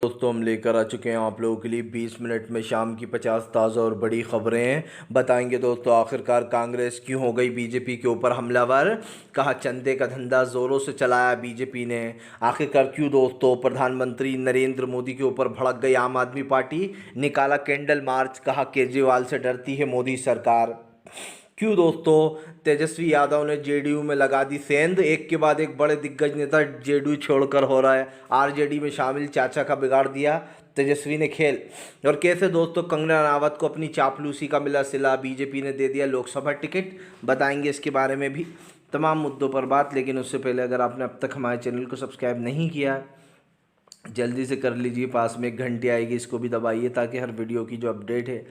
दोस्तों हम लेकर आ चुके हैं आप लोगों के लिए 20 मिनट में शाम की 50 ताज़ा और बड़ी खबरें हैं। बताएंगे दोस्तों आखिरकार कांग्रेस क्यों हो गई बीजेपी के ऊपर हमलावर। कहा चंदे का धंधा ज़ोरों से चलाया बीजेपी ने। आखिरकार क्यों दोस्तों प्रधानमंत्री नरेंद्र मोदी के ऊपर भड़क गई आम आदमी पार्टी। निकाला कैंडल मार्च। कहा केजरीवाल से डरती है मोदी सरकार। क्यों दोस्तों तेजस्वी यादव ने जेडीयू में लगा दी सेंध। एक के बाद एक बड़े दिग्गज नेता जेडीयू छोड़कर हो रहा है आरजेडी में शामिल। चाचा का बिगाड़ दिया तेजस्वी ने खेल। और कैसे दोस्तों कंगना रनावत को अपनी चापलूसी का मिला सिला। बीजेपी ने दे दिया लोकसभा टिकट। बताएंगे इसके बारे में भी तमाम मुद्दों पर बात। लेकिन उससे पहले अगर आपने अब तक हमारे चैनल को सब्सक्राइब नहीं किया जल्दी से कर लीजिए। पास में एक घंटी आएगी, इसको भी दबाइए ताकि हर वीडियो की जो अपडेट है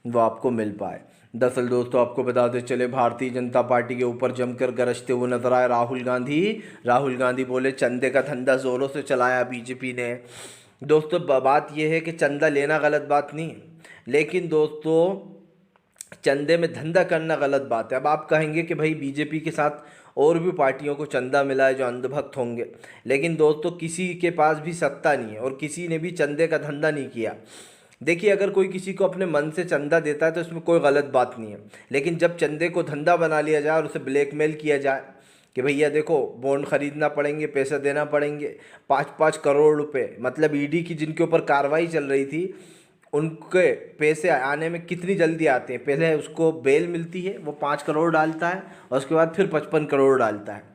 वो आपको मिल पाए। दरअसल दोस्तों आपको बताते चले भारतीय जनता पार्टी के ऊपर जमकर गरजते हुए नजर आए राहुल गांधी बोले चंदे का धंधा जोरों से चलाया बीजेपी ने। दोस्तों बात यह है कि चंदा लेना गलत बात नहीं, लेकिन दोस्तों चंदे में धंधा करना गलत बात है। अब आप कहेंगे कि भाई बीजेपी के साथ और भी पार्टियों को चंदा मिला है जो अंधभक्त होंगे, लेकिन दोस्तों किसी के पास भी सत्ता नहीं है और किसी ने भी चंदे का धंधा नहीं किया। देखिए अगर कोई किसी को अपने मन से चंदा देता है तो इसमें कोई गलत बात नहीं है, लेकिन जब चंदे को धंधा बना लिया जाए और उसे ब्लैकमेल किया जाए कि भैया देखो बॉन्ड खरीदना पड़ेंगे, पैसा देना पड़ेंगे 5-5 करोड़ रुपए, मतलब ईडी की जिनके ऊपर कार्रवाई चल रही थी उनके पैसे आने में कितनी जल्दी आते हैं। पहले उसको बेल मिलती है, वो 5 करोड़ डालता है और उसके बाद फिर 55 करोड़ डालता है।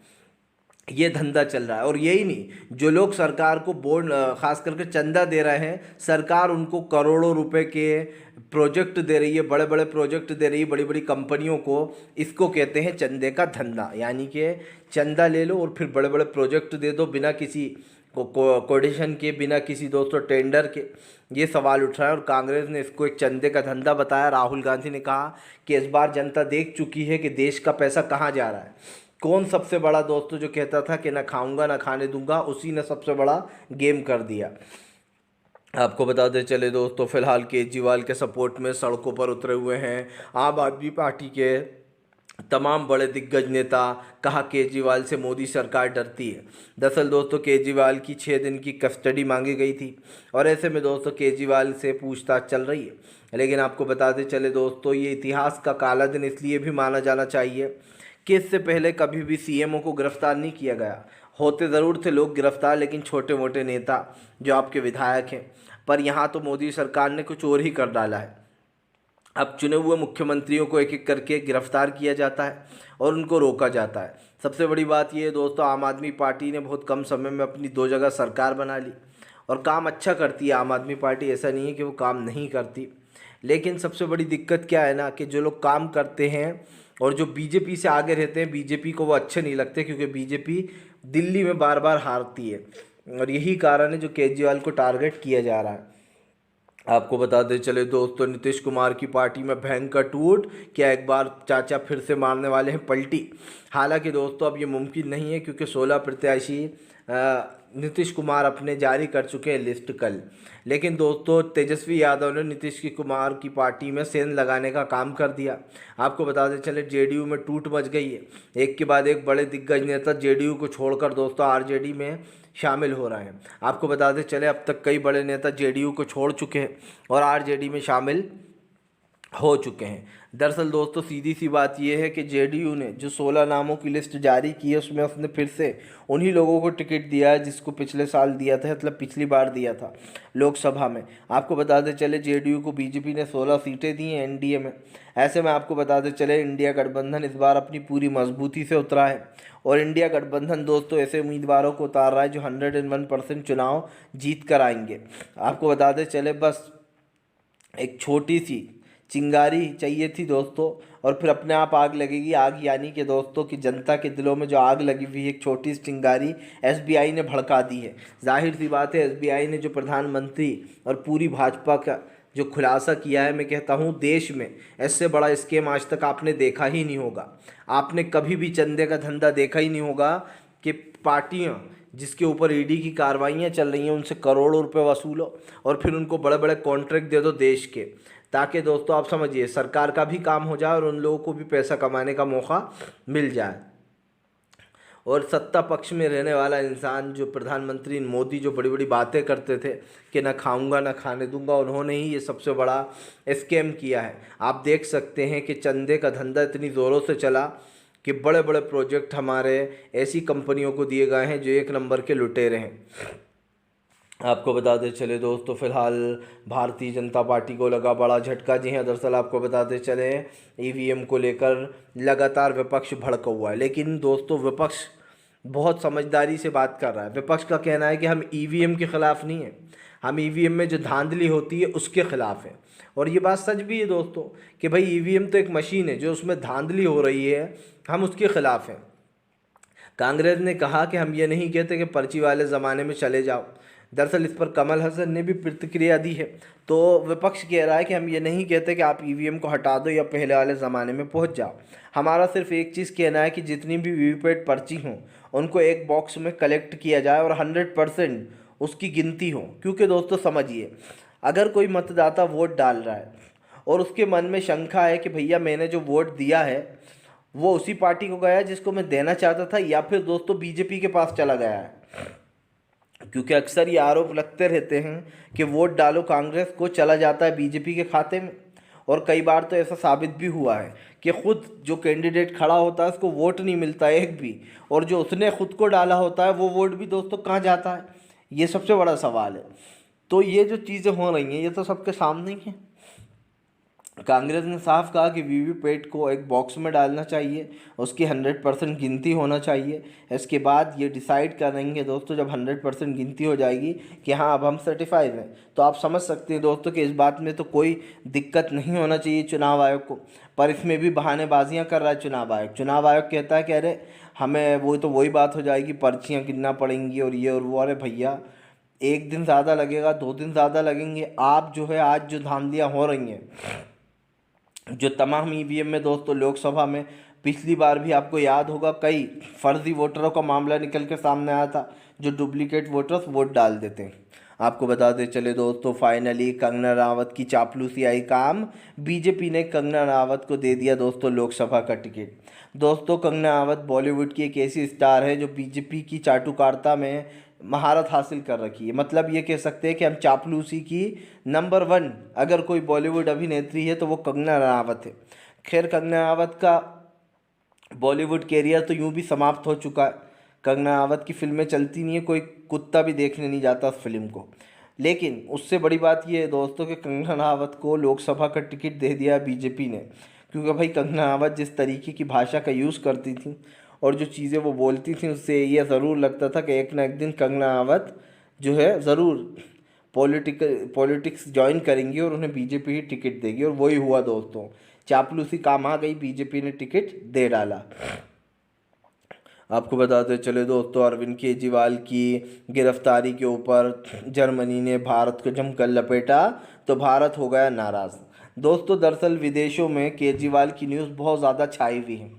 ये धंधा चल रहा है। और यही नहीं, जो लोग सरकार को बॉन्ड खास करके चंदा दे रहे हैं, सरकार उनको करोड़ों रुपए के प्रोजेक्ट दे रही है, बड़े बड़े प्रोजेक्ट दे रही है बड़ी बड़ी कंपनियों को। इसको कहते हैं चंदे का धंधा, यानी कि चंदा ले लो और फिर बड़े बड़े प्रोजेक्ट दे दो बिना किसी कोडिशन के, बिना किसी दोस्तों टेंडर के। ये सवाल उठ रहा है और कांग्रेस ने इसको एक चंदे का धंधा बताया। राहुल गांधी ने कहा कि इस बार जनता देख चुकी है कि देश का पैसा कहाँ जा रहा है। कौन सबसे बड़ा दोस्तों जो कहता था कि ना खाऊंगा ना खाने दूंगा, उसी ने सबसे बड़ा गेम कर दिया। आपको बताते चले दोस्तों फिलहाल केजरीवाल के सपोर्ट में सड़कों पर उतरे हुए हैं आम आदमी पार्टी के तमाम बड़े दिग्गज नेता। कहा केजरीवाल से मोदी सरकार डरती है। दरअसल दोस्तों केजरीवाल की 6 दिन की कस्टडी मांगी गई थी और ऐसे में दोस्तों केजरीवाल से पूछताछ चल रही है। लेकिन आपको बताते चले दोस्तों ये इतिहास का काला दिन इसलिए भी माना जाना चाहिए कि इससे पहले कभी भी सीएमओ को गिरफ्तार नहीं किया गया। होते ज़रूर थे लोग गिरफ्तार, लेकिन छोटे मोटे नेता जो आपके विधायक हैं, पर यहाँ तो मोदी सरकार ने कुछ और ही कर डाला है। अब चुने हुए मुख्यमंत्रियों को एक एक करके गिरफ्तार किया जाता है और उनको रोका जाता है। सबसे बड़ी बात यह है दोस्तों आम आदमी पार्टी ने बहुत कम समय में अपनी 2 जगह सरकार बना ली और काम अच्छा करती है आम आदमी पार्टी, ऐसा नहीं है कि वो काम नहीं करती। लेकिन सबसे बड़ी दिक्कत क्या है ना कि जो लोग काम करते हैं और जो बीजेपी से आगे रहते हैं, बीजेपी को वो अच्छे नहीं लगते, क्योंकि बीजेपी दिल्ली में बार बार हारती है और यही कारण है जो केजरीवाल को टारगेट किया जा रहा है। आपको बताते चले दोस्तों नीतीश कुमार की पार्टी में भयंकर टूट। क्या एक बार चाचा फिर से मारने वाले हैं पलटी। हालांकि दोस्तों अब ये मुमकिन नहीं है क्योंकि 16 प्रत्याशी नीतीश कुमार अपने जारी कर चुके हैं लिस्ट कल। लेकिन दोस्तों तेजस्वी यादव ने नीतीश कुमार की पार्टी में सेंध लगाने का काम कर दिया। आपको बताते चले जेडीयू में टूट मच गई है। एक के बाद एक बड़े दिग्गज नेता जेडीयू को छोड़कर दोस्तों आरजेडी में शामिल हो रहे हैं। आपको बताते चले अब तक कई बड़े नेता जेडीयू को छोड़ चुके हैं और आरजेडी में शामिल हो चुके हैं। दरअसल दोस्तों सीधी सी बात यह है कि जेडीयू ने जो 16 नामों की लिस्ट जारी की है उसमें उसने फिर से उन्हीं लोगों को टिकट दिया है जिसको पिछले साल दिया था, मतलब पिछली बार दिया था लोकसभा में। आपको बताते चले जेडीयू को बीजेपी ने 16 सीटें दी हैं एनडीए में। ऐसे में आपको बताते चले इंडिया गठबंधन इस बार अपनी पूरी मजबूती से उतरा है और इंडिया गठबंधन दोस्तों ऐसे उम्मीदवारों को उतार रहा है जो 101% चुनाव जीत कर आएंगे। आपको बताते चले बस एक छोटी सी चिंगारी चाहिए थी दोस्तों और फिर अपने आप आग लगेगी। आग यानी कि दोस्तों की जनता के दिलों में जो आग लगी हुई है, एक छोटी सी चिंगारी एसबीआई ने भड़का दी है। जाहिर सी बात है एसबीआई ने जो प्रधानमंत्री और पूरी भाजपा का जो खुलासा किया है, मैं कहता हूँ देश में इससे बड़ा स्कीम आज तक आपने देखा ही नहीं होगा। आपने कभी भी चंदे का धंधा देखा ही नहीं होगा कि पार्टियाँ जिसके ऊपर ईडी की कार्रवाइयाँ चल रही हैं उनसे करोड़ों रुपए वसूलो और फिर उनको बड़े बड़े कॉन्ट्रैक्ट दे दो देश के, ताकि दोस्तों आप समझिए सरकार का भी काम हो जाए और उन लोगों को भी पैसा कमाने का मौका मिल जाए। और सत्ता पक्ष में रहने वाला इंसान जो प्रधानमंत्री मोदी जो बड़ी बड़ी बातें करते थे कि ना खाऊंगा ना खाने दूंगा, उन्होंने ही ये सबसे बड़ा स्कैम किया है। आप देख सकते हैं कि चंदे का धंधा इतनी ज़ोरों से चला कि बड़े बड़े प्रोजेक्ट हमारे ऐसी कंपनियों को दिए गए हैं जो एक नंबर के लुटेरे हैं। आपको बताते चले दोस्तों, फिलहाल भारतीय जनता पार्टी को लगा बड़ा झटका। जी हाँ, दरअसल आपको बताते चले ईवीएम को लेकर लगातार विपक्ष भड़का हुआ है, लेकिन दोस्तों विपक्ष बहुत समझदारी से बात कर रहा है। विपक्ष का कहना है कि हम ईवीएम के ख़िलाफ़ नहीं हैं, हम ईवीएम में जो धांधली होती है उसके ख़िलाफ़ हैं। और ये बात सच भी है दोस्तों कि भाई ईवीएम तो एक मशीन है, जो उसमें धांधली हो रही है हम उसके ख़िलाफ़ हैं। कांग्रेस ने कहा कि हम ये नहीं कहते कि पर्ची वाले ज़माने में चले जाओ। दरअसल इस पर कमल हसन ने भी प्रतिक्रिया दी है। तो विपक्ष कह रहा है कि हम ये नहीं कहते कि आप ईवीएम को हटा दो या पहले वाले ज़माने में पहुंच जाओ। हमारा सिर्फ एक चीज़ कहना है कि जितनी भी वीवीपैट पर्ची हों उनको एक बॉक्स में कलेक्ट किया जाए और 100% उसकी गिनती हो। क्योंकि दोस्तों समझिए, अगर कोई मतदाता वोट डाल रहा है और उसके मन में शंका है कि भैया मैंने जो वोट दिया है वो उसी पार्टी को गया जिसको मैं देना चाहता था, या फिर दोस्तों बीजेपी के पास चला गया है। क्योंकि अक्सर ये आरोप लगते रहते हैं कि वोट डालो कांग्रेस को, चला जाता है बीजेपी के खाते में। और कई बार तो ऐसा साबित भी हुआ है कि खुद जो कैंडिडेट खड़ा होता है उसको वोट नहीं मिलता एक भी, और जो उसने खुद को डाला होता है वो वोट भी दोस्तों कहाँ जाता है, ये सबसे बड़ा सवाल है। तो ये जो चीज़ें हो रही हैं ये तो सबके सामने ही है। कांग्रेस ने साफ कहा कि वीवीपैट को एक बॉक्स में डालना चाहिए, उसकी 100% गिनती होना चाहिए। इसके बाद ये डिसाइड करेंगे दोस्तों, जब 100% गिनती हो जाएगी कि हाँ अब हम सर्टिफाइड हैं, तो आप समझ सकते हैं दोस्तों कि इस बात में तो कोई दिक्कत नहीं होना चाहिए चुनाव आयोग को। पर इसमें भी बहानेबाजियाँ कर रहा है चुनाव आयोग। चुनाव आयोग कहता है कि अरे हमें वही बात हो जाएगी, पर्चियाँ गिनना पड़ेंगी और ये और वो। अरे भैया, एक दिन ज़्यादा लगेगा, 2 दिन ज़्यादा लगेंगे। आप जो है आज जो धांधलियाँ हो रही हैं जो तमाम ईवीएम में दोस्तों, लोकसभा में पिछली बार भी आपको याद होगा कई फर्जी वोटरों का मामला निकल के सामने आया था, जो डुप्लीकेट वोटर्स वोट डाल देते हैं। आपको बताते चले दोस्तों, फाइनली कंगना रावत की चापलूसी आई काम। बीजेपी ने कंगना रावत को दे दिया दोस्तों लोकसभा का टिकट। दोस्तों कंगना रावत बॉलीवुड की एक ऐसी स्टार है जो बीजेपी की चाटुकारिता में महारत हासिल कर रखी है। मतलब ये कह सकते हैं कि हम चापलूसी की नंबर 1 अगर कोई बॉलीवुड अभिनेत्री है तो वो कंगना रनावत है। खैर, कंगना रनावत का बॉलीवुड कैरियर तो यूं भी समाप्त हो चुका है। कंगना रनावत की फिल्में चलती नहीं है, कोई कुत्ता भी देखने नहीं जाता उस फिल्म को। लेकिन उससे बड़ी बात यह है दोस्तों कि कंगना रनावत को लोकसभा का टिकट दे दिया बीजेपी ने। क्योंकि भाई कंगना रनावत जिस तरीके की भाषा का यूज़ करती थी और जो चीज़ें वो बोलती थी, उससे ये ज़रूर लगता था कि एक ना एक दिन कंगना रनावत जो है ज़रूर पॉलिटिक्स ज्वाइन करेंगी और उन्हें बीजेपी ही टिकट देगी। और वही हुआ दोस्तों, चापलूसी काम आ गई, बीजेपी ने टिकट दे डाला। आपको बताते चले दोस्तों, अरविंद केजरीवाल की गिरफ्तारी के ऊपर जर्मनी ने भारत को जमकर लपेटा तो भारत हो गया नाराज़। दोस्तों दरअसल विदेशों में केजरीवाल की न्यूज़ बहुत ज़्यादा छाई हुई है।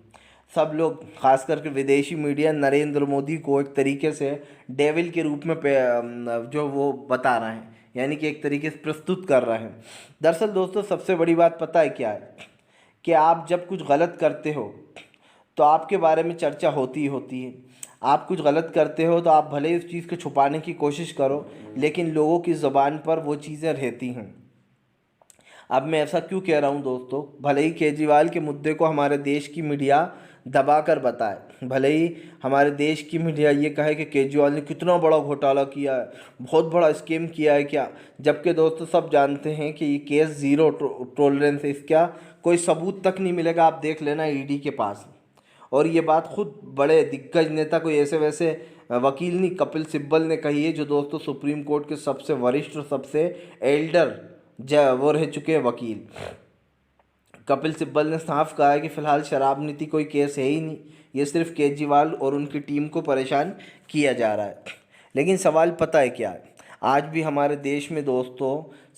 सब लोग खास करके विदेशी मीडिया नरेंद्र मोदी को एक तरीके से डेविल के रूप में जो वो बता रहे हैं, यानी कि एक तरीके से प्रस्तुत कर रहे हैं। दरअसल दोस्तों सबसे बड़ी बात पता है क्या है कि आप जब कुछ गलत करते हो तो आपके बारे में चर्चा होती ही होती है। आप कुछ गलत करते हो तो आप भले ही उस चीज़ को छुपाने की कोशिश करो, लेकिन लोगों की ज़ुबान पर वो चीज़ें रहती हैं। अब मैं ऐसा क्यों कह रहा हूँ दोस्तों, भले ही केजरीवाल के मुद्दे को हमारे देश की मीडिया दबा कर बताए, भले ही हमारे देश की मीडिया ये कहे कि केजरीवाल ने कितना बड़ा घोटाला किया है, बहुत बड़ा स्कैम किया है क्या, जबकि दोस्तों सब जानते हैं कि ये केस ज़ीरो टॉलरेंस है, इसका कोई सबूत तक नहीं मिलेगा। आप देख लेना ईडी के पास। और ये बात खुद बड़े दिग्गज नेता, कोई ऐसे वैसे वकील नहीं, कपिल सिब्बल ने कही है, जो दोस्तों सुप्रीम कोर्ट के सबसे वरिष्ठ और सबसे एल्डर वो रह चुके हैं वकील। कपिल सिब्बल ने साफ कहा है कि फ़िलहाल शराब नीति कोई केस है ही नहीं, ये सिर्फ केजरीवाल और उनकी टीम को परेशान किया जा रहा है। लेकिन सवाल पता है क्या है, आज भी हमारे देश में दोस्तों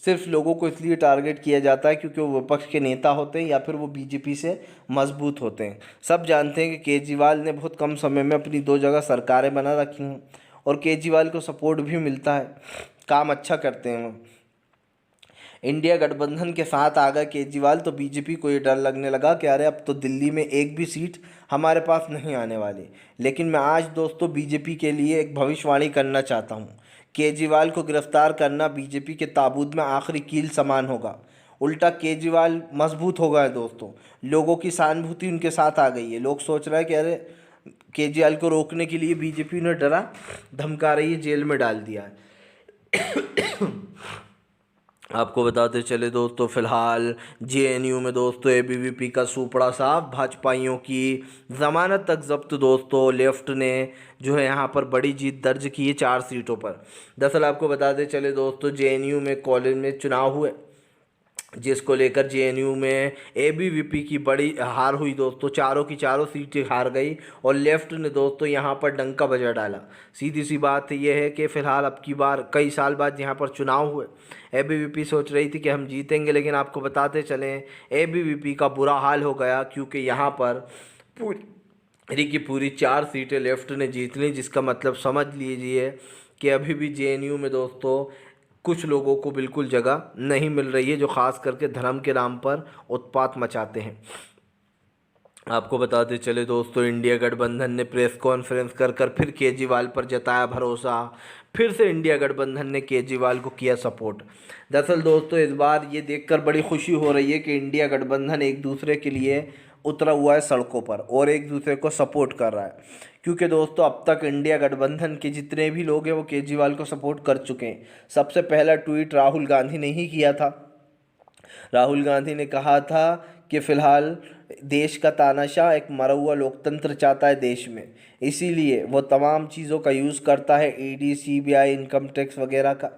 सिर्फ लोगों को इसलिए टारगेट किया जाता है क्योंकि वो विपक्ष के नेता होते हैं या फिर वो बीजेपी से मजबूत होते हैं। सब जानते हैं कि केजरीवाल ने बहुत कम समय में अपनी 2 जगह सरकारें बना रखी हैं और केजरीवाल को सपोर्ट भी मिलता है, काम अच्छा करते हैं वो। इंडिया गठबंधन के साथ आ गए केजरीवाल तो बीजेपी को ये डर लगने लगा कि अरे अब तो दिल्ली में एक भी सीट हमारे पास नहीं आने वाली। लेकिन मैं आज दोस्तों बीजेपी के लिए एक भविष्यवाणी करना चाहता हूँ। केजरीवाल को गिरफ्तार करना बीजेपी के ताबूत में आखिरी कील समान होगा। उल्टा केजरीवाल मजबूत हो गए दोस्तों, लोगों की सहानुभूति उनके साथ आ गई है। लोग सोच रहे हैं कि अरे केजरीवाल को रोकने के लिए बीजेपी ने डरा धमका रही है, जेल में डाल दिया है। आपको बताते चले दोस्तों, फिलहाल जेएनयू में दोस्तों एबीवीपी का सूपड़ा साहब, भाजपाइयों की ज़मानत तक जब्त दोस्तों। लेफ्ट ने जो है यहाँ पर बड़ी जीत दर्ज की है 4 सीटों पर। दरअसल आपको बताते चले दोस्तों, जेएनयू में कॉलेज में चुनाव हुए जिसको लेकर जेएनयू में एबीवीपी की बड़ी हार हुई दोस्तों। चारों की चारों सीटें हार गई और लेफ्ट ने दोस्तों यहाँ पर डंका बजा डाला। सीधी सी बात यह है कि फ़िलहाल अब की बार कई साल बाद यहाँ पर चुनाव हुए, एबीवीपी सोच रही थी कि हम जीतेंगे, लेकिन आपको बताते चलें एबीवीपी का बुरा हाल हो गया, क्योंकि यहाँ पर पूरी की पूरी 4 सीटें लेफ्ट ने जीत ली। जिसका मतलब समझ लीजिए कि अभी भी जेएनयू में दोस्तों कुछ लोगों को बिल्कुल जगह नहीं मिल रही है, जो ख़ास करके धर्म के नाम पर उत्पात मचाते हैं। आपको बताते चले दोस्तों, इंडिया गठबंधन ने प्रेस कॉन्फ्रेंस कर फिर केजरीवाल पर जताया भरोसा। फिर से इंडिया गठबंधन ने केजरीवाल को किया सपोर्ट। दरअसल दोस्तों इस बार ये देखकर बड़ी खुशी हो रही है कि इंडिया गठबंधन एक दूसरे के लिए उतरा हुआ है सड़कों पर और एक दूसरे को सपोर्ट कर रहा है। क्योंकि दोस्तों अब तक इंडिया गठबंधन के जितने भी लोग हैं वो केजरीवाल को सपोर्ट कर चुके हैं। सबसे पहला ट्वीट राहुल गांधी ने ही किया था। राहुल गांधी ने कहा था कि फ़िलहाल देश का तानाशाह एक मरा हुआ लोकतंत्र चाहता है देश में, इसीलिए वो तमाम चीज़ों का यूज़ करता है, ईडी, सीबीआई, इनकम टैक्स वगैरह का,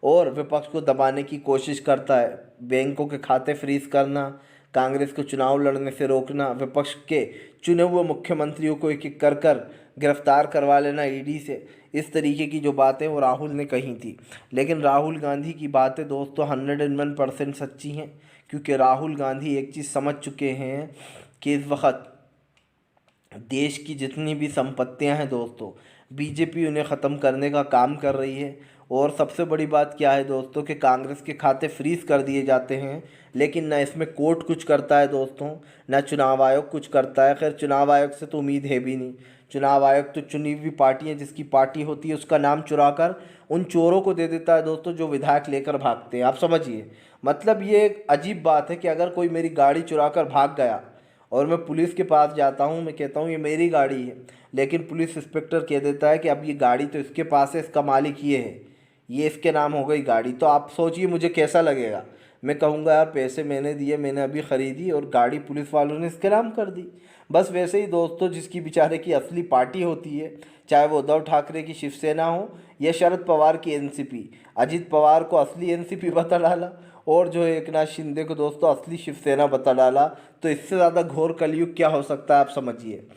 और विपक्ष को दबाने की कोशिश करता है। बैंकों के खाते फ्रीज करना, कांग्रेस को चुनाव लड़ने से रोकना, विपक्ष के चुने हुए मुख्यमंत्रियों को एक एक कर गिरफ्तार करवा लेना ईडी से, इस तरीके की जो बातें वो राहुल ने कही थी। लेकिन राहुल गांधी की बातें दोस्तों 101% सच्ची हैं, क्योंकि राहुल गांधी एक चीज़ समझ चुके हैं कि इस वक्त देश की जितनी भी संपत्तियां हैं दोस्तों, बीजेपी उन्हें ख़त्म करने का काम कर रही है। और सबसे बड़ी बात क्या है दोस्तों कि कांग्रेस के खाते फ्रीज कर दिए जाते हैं, लेकिन ना इसमें कोर्ट कुछ करता है दोस्तों, ना चुनाव आयोग कुछ करता है। खैर चुनाव आयोग से तो उम्मीद है भी नहीं। चुनाव आयोग तो चुनी हुई पार्टी है, जिसकी पार्टी होती है उसका नाम चुराकर उन चोरों को दे देता है दोस्तों, जो विधायक लेकर भागते हैं। आप समझिए, मतलब ये एक अजीब बात है कि अगर कोई मेरी गाड़ी चुरा कर भाग गया और मैं पुलिस के पास जाता हूँ, मैं कहता हूँ ये मेरी गाड़ी है, लेकिन पुलिस इंस्पेक्टर कह देता है कि अब ये गाड़ी तो इसके पास है, इसका मालिक ये है, ये इसके नाम हो गई गाड़ी। तो आप सोचिए मुझे कैसा लगेगा। मैं कहूँगा यार पैसे मैंने दिए, मैंने अभी ख़रीदी और गाड़ी पुलिस वालों ने इसके नाम कर दी। बस वैसे ही दोस्तों जिसकी बेचारे की असली पार्टी होती है, चाहे वो उद्धव ठाकरे की शिवसेना हो या शरद पवार की एनसीपी, अजीत पवार को असली एनसीपी बता डाला और जो है एकनाथ शिंदे को दोस्तों असली शिवसेना बता डाला, तो इससे ज़्यादा घोर कलयुग क्या हो सकता है, आप समझिए।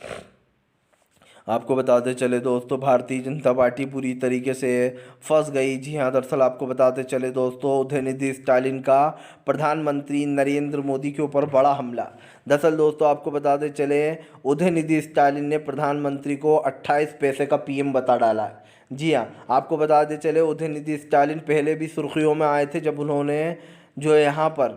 आपको बताते चले दोस्तों, भारतीय जनता पार्टी पूरी तरीके से फंस गई। जी हाँ, दरअसल आपको बताते चले दोस्तों, उदयनिधि स्टालिन का प्रधानमंत्री नरेंद्र मोदी के ऊपर बड़ा हमला। दरअसल दोस्तों आपको बताते चले, उदयनिधि स्टालिन ने प्रधानमंत्री को 28 पैसे का पीएम बता डाला है। जी हाँ, आपको बताते चले उदयनिधि स्टालिन पहले भी सुर्खियों में आए थे जब उन्होंने जो है यहाँ पर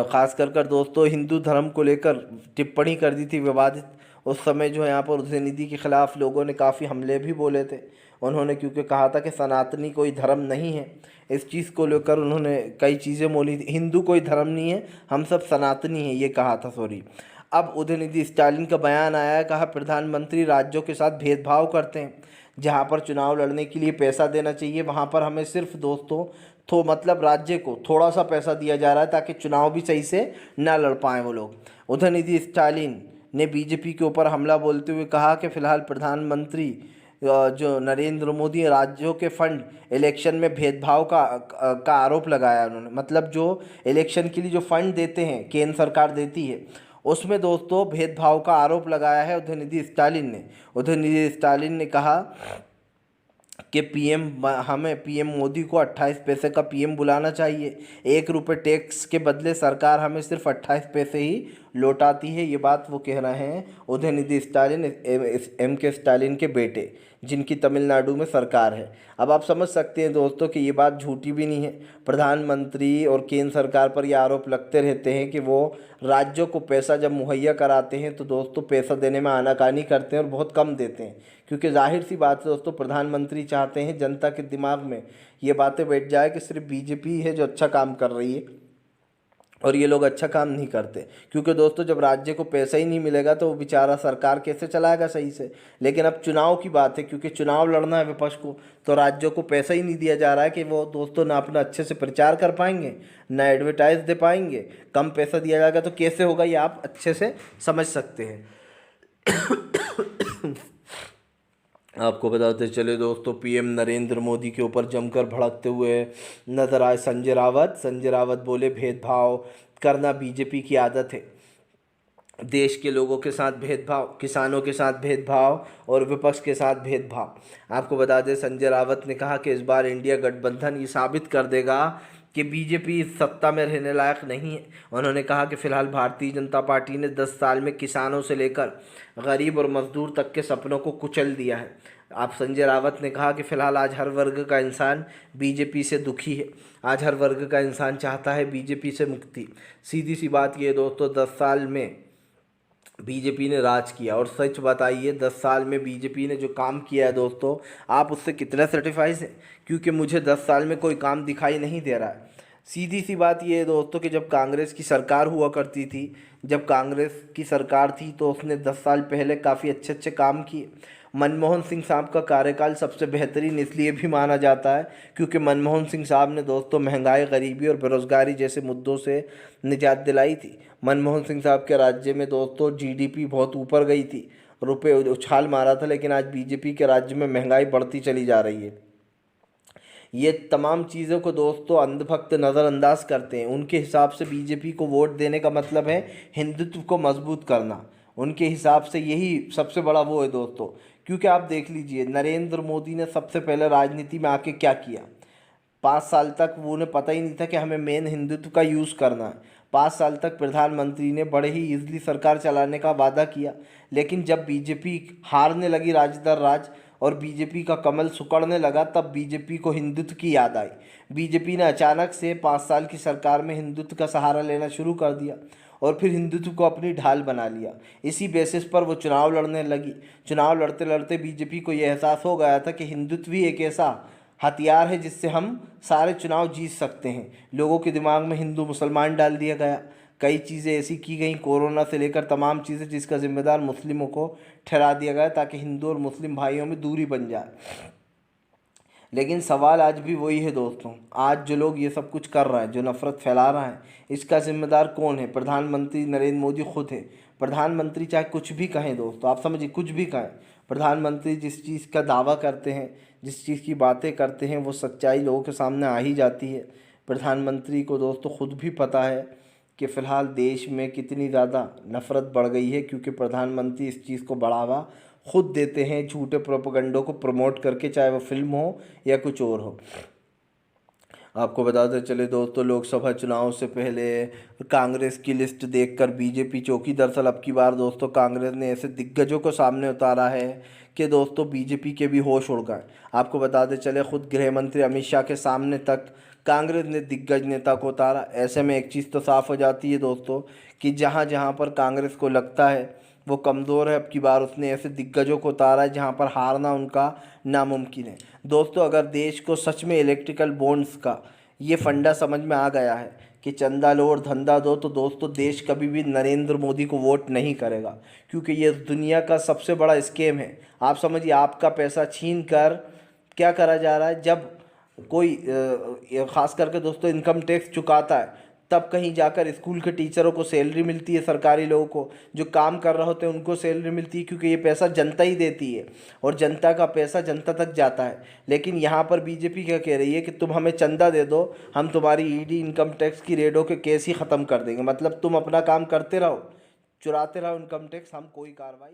ख़ास कर दोस्तों हिंदू धर्म को लेकर टिप्पणी कर दी थी विवादित। उस समय जो है यहाँ पर उदयनिधि के ख़िलाफ़ लोगों ने काफ़ी हमले भी बोले थे। उन्होंने क्योंकि कहा था कि सनातनी कोई धर्म नहीं है, इस चीज़ को लेकर उन्होंने कई चीज़ें बोली थी। हिंदू कोई धर्म नहीं है, हम सब सनातनी हैं, ये कहा था, सॉरी। अब उदयनिधि स्टालिन का बयान आया है, कहा प्रधानमंत्री राज्यों के साथ भेदभाव करते हैं। जहाँ पर चुनाव लड़ने के लिए पैसा देना चाहिए वहाँ पर हमें सिर्फ दोस्तों मतलब राज्य को थोड़ा सा पैसा दिया जा रहा है ताकि चुनाव भी सही से ना लड़ पाएँ वो लोग। उदयनिधि स्टालिन ने बीजेपी के ऊपर हमला बोलते हुए कहा कि फ़िलहाल प्रधानमंत्री जो नरेंद्र मोदी राज्यों के फंड इलेक्शन में भेदभाव का आरोप लगाया उन्होंने। मतलब जो इलेक्शन के लिए जो फंड देते हैं केंद्र सरकार देती है, उसमें दोस्तों भेदभाव का आरोप लगाया है उदयनिधि स्टालिन ने। उदयनिधि स्टालिन ने कहा कि हमें पीएम मोदी को 28 पैसे का पीएम बुलाना चाहिए। 1 रुपये टैक्स के बदले सरकार हमें सिर्फ 28 पैसे ही लौटाती है। ये बात वो कह रहे हैं उदयनिधि स्टालिन, M.K. स्टालिन के बेटे, जिनकी तमिलनाडु में सरकार है। अब आप समझ सकते हैं दोस्तों कि ये बात झूठी भी नहीं है। प्रधानमंत्री और केंद्र सरकार पर ये आरोप लगते रहते हैं कि वो राज्यों को पैसा जब मुहैया कराते हैं तो दोस्तों पैसा देने में आनाकानी करते हैं और बहुत कम देते हैं, क्योंकि जाहिर सी बात है दोस्तों, प्रधानमंत्री चाहते हैं जनता के दिमाग में ये बातें बैठ जाए कि सिर्फ बीजेपी है जो अच्छा काम कर रही है और ये लोग अच्छा काम नहीं करते। क्योंकि दोस्तों जब राज्य को पैसा ही नहीं मिलेगा तो वो बेचारा सरकार कैसे चलाएगा सही से। लेकिन अब चुनाव की बात है, क्योंकि चुनाव लड़ना है विपक्ष को, तो राज्यों को पैसा ही नहीं दिया जा रहा है कि वो दोस्तों ना अपना अच्छे से प्रचार कर पाएंगे, ना एडवर्टाइज दे पाएंगे। कम पैसा दिया जाएगा तो कैसे होगा, ये आप अच्छे से समझ सकते हैं। आपको बताते चले दोस्तों, पीएम नरेंद्र मोदी के ऊपर जमकर भड़कते हुए नजर आए संजय रावत। संजय रावत बोले, भेदभाव करना बीजेपी की आदत है। देश के लोगों के साथ भेदभाव, किसानों के साथ भेदभाव और विपक्ष के साथ भेदभाव। आपको बता दें, संजय रावत ने कहा कि इस बार इंडिया गठबंधन ये साबित कर देगा कि बीजेपी सत्ता में रहने लायक नहीं है। उन्होंने कहा कि फिलहाल भारतीय जनता पार्टी ने 10 साल में किसानों से लेकर गरीब और मजदूर तक के सपनों को कुचल दिया है। आप संजय रावत ने कहा कि फिलहाल आज हर वर्ग का इंसान बीजेपी से दुखी है। आज हर वर्ग का इंसान चाहता है बीजेपी से मुक्ति। सीधी सी बात ये दोस्तों, 10 साल में बीजेपी ने राज किया, और सच बताइए 10 साल में बीजेपी ने जो काम किया है दोस्तों, आप उससे कितने सर्टिफाइज हैं? क्योंकि मुझे 10 साल में कोई काम दिखाई नहीं दे रहा है। सीधी सी बात ये है दोस्तों कि जब कांग्रेस की सरकार हुआ करती थी, जब कांग्रेस की सरकार थी तो उसने 10 साल पहले काफ़ी अच्छे अच्छे काम किए। मनमोहन सिंह साहब का कार्यकाल सबसे बेहतरीन इसलिए भी माना जाता है क्योंकि मनमोहन सिंह साहब ने दोस्तों महंगाई, गरीबी और बेरोज़गारी जैसे मुद्दों से निजात दिलाई थी। मनमोहन सिंह साहब के राज्य में दोस्तों जीडीपी बहुत ऊपर गई थी, रुपये उछाल मारा था। लेकिन आज बीजेपी के राज्य में महंगाई बढ़ती चली जा रही है। ये तमाम चीज़ों को दोस्तों अंधभक्त नज़रअंदाज करते हैं। उनके हिसाब से बीजेपी को वोट देने का मतलब है हिंदुत्व को मजबूत करना। उनके हिसाब से यही सबसे बड़ा वो है दोस्तों। क्योंकि आप देख लीजिए, नरेंद्र मोदी ने सबसे पहले राजनीति में आके क्या किया। 5 साल तक वो उन्हें पता ही नहीं था कि हमें मेन हिंदुत्व का यूज़ करना है। 5 साल तक प्रधानमंत्री ने बड़े ही ईजिली सरकार चलाने का वादा किया, लेकिन जब बीजेपी हारने लगी राज दर राज और बीजेपी का कमल सुकड़ने लगा, तब बीजेपी को हिंदुत्व की याद आई। बीजेपी ने अचानक से 5 साल की सरकार में हिंदुत्व का सहारा लेना शुरू कर दिया और फिर हिंदुत्व को अपनी ढाल बना लिया। इसी बेसिस पर वो चुनाव लड़ने लगी। चुनाव लड़ते लड़ते बीजेपी को ये एहसास हो गया था कि हिंदुत्व ही एक ऐसा हथियार है जिससे हम सारे चुनाव जीत सकते हैं। लोगों के दिमाग में हिंदू मुसलमान डाल दिया गया। कई चीज़ें ऐसी की गई, कोरोना से लेकर तमाम चीज़ें, जिसका जिम्मेदार मुस्लिमों को ठहरा दिया गया ताकि हिंदू और मुस्लिम भाइयों में दूरी बन जाए। लेकिन सवाल आज भी वही है दोस्तों, आज जो लोग ये सब कुछ कर रहा है, जो नफ़रत फैला रहा है, इसका जिम्मेदार कौन है? प्रधानमंत्री नरेंद्र मोदी खुद है। प्रधानमंत्री चाहे कुछ भी कहें दोस्तों, आप समझिए, कुछ भी कहें, प्रधानमंत्री जिस चीज़ का दावा करते हैं, जिस चीज़ की बातें करते हैं, वो सच्चाई लोगों के सामने आ ही जाती है। प्रधानमंत्री को दोस्तों खुद भी पता है कि फ़िलहाल देश में कितनी ज़्यादा नफ़रत बढ़ गई है, क्योंकि प्रधानमंत्री इस चीज़ को बढ़ावा खुद देते हैं, झूठे प्रोपेगेंडो को प्रमोट करके, चाहे वो फिल्म हो या कुछ और हो। आपको बताते चले दोस्तों, लोकसभा चुनाव से पहले कांग्रेस की लिस्ट देखकर बीजेपी चौंकी। दरअसल अब की बार दोस्तों कांग्रेस ने ऐसे दिग्गजों को सामने उतारा है कि दोस्तों बीजेपी के भी होश उड़ गए। आपको बताते चले, खुद गृह मंत्री अमित शाह के सामने तक कांग्रेस ने दिग्गज नेता को उतारा। ऐसे में एक चीज़ तो साफ हो जाती है दोस्तों कि जहाँ जहाँ पर कांग्रेस को लगता है वो कमज़ोर है, अब की बार उसने ऐसे दिग्गजों को उतारा है जहाँ पर हारना उनका नामुमकिन है। दोस्तों अगर देश को सच में इलेक्ट्रिकल बॉन्ड्स का ये फंडा समझ में आ गया है कि चंदा लो और धंधा दो, तो दोस्तों देश कभी भी नरेंद्र मोदी को वोट नहीं करेगा, क्योंकि ये दुनिया का सबसे बड़ा स्कैम है। आप समझिए, आपका पैसा छीन कर क्या करा जा रहा है। जब कोई ख़ास करके दोस्तों इनकम टैक्स चुकाता है, तब कहीं जाकर स्कूल के टीचरों को सैलरी मिलती है, सरकारी लोगों को जो काम कर रहे होते हैं उनको सैलरी मिलती है, क्योंकि ये पैसा जनता ही देती है और जनता का पैसा जनता तक जाता है। लेकिन यहाँ पर बीजेपी क्या कह रही है कि तुम हमें चंदा दे दो, हम तुम्हारी ईडी इनकम टैक्स की रेडों के केस ही ख़त्म कर देंगे। मतलब तुम अपना काम करते रहो, चुराते रहो इनकम टैक्स, हम कोई कार्रवाई